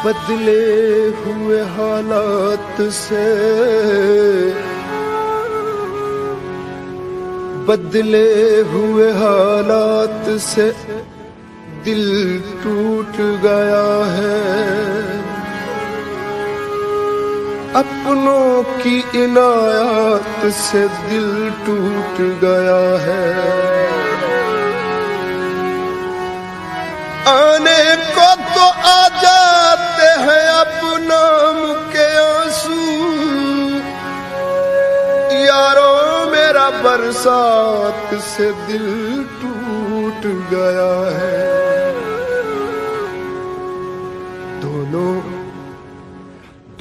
बदले हुए हालात से, बदले हुए हालात से दिल टूट गया है। अपनों की इनायत से दिल टूट गया है। आने को तो आ जाते हैं अब नाम के आंसू, यारो मेरा बरसात से दिल टूट गया है।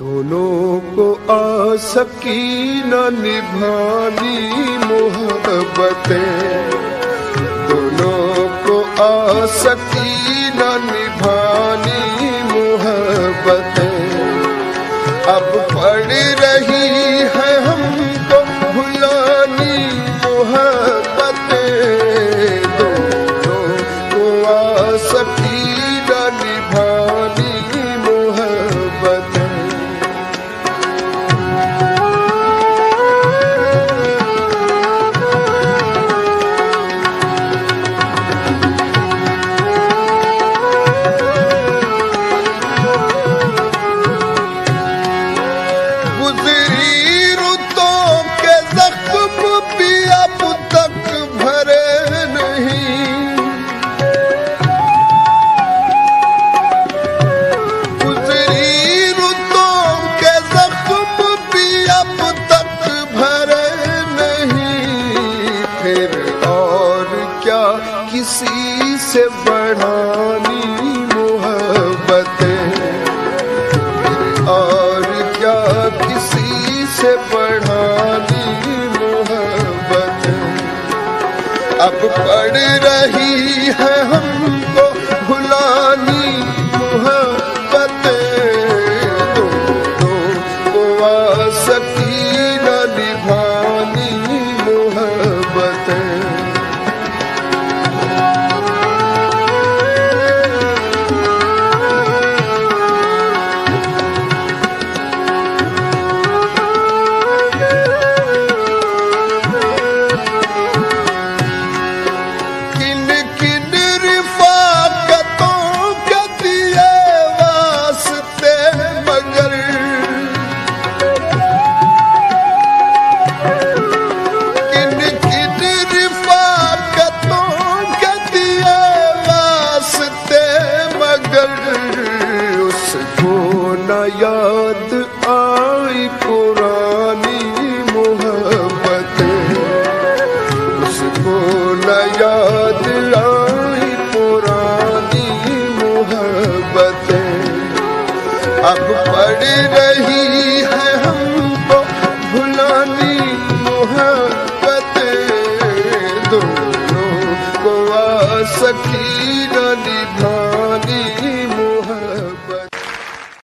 दोनों को आ सकी न निभानी मोहब्बतें, दोनों को आ सकी न निभानी मोहब्बतें। अब पड़ रही है हमको भुलानी मोहब्बतें, दोनों को आ सकी न निभानी मोहब्बतें। किसी से बढ़ानी मोहब्बतें, और क्या किसी से बढ़ानी मोहब्बतें। अब पड़ रही है हमको भुलानी मोहब्बतें, दोनों को आ सकी न निभानी मोहब्बतें। याद आई पुरानी मोहब्बतें, उसको न याद आई पुरानी मोहब्बतें। अब पड़ रही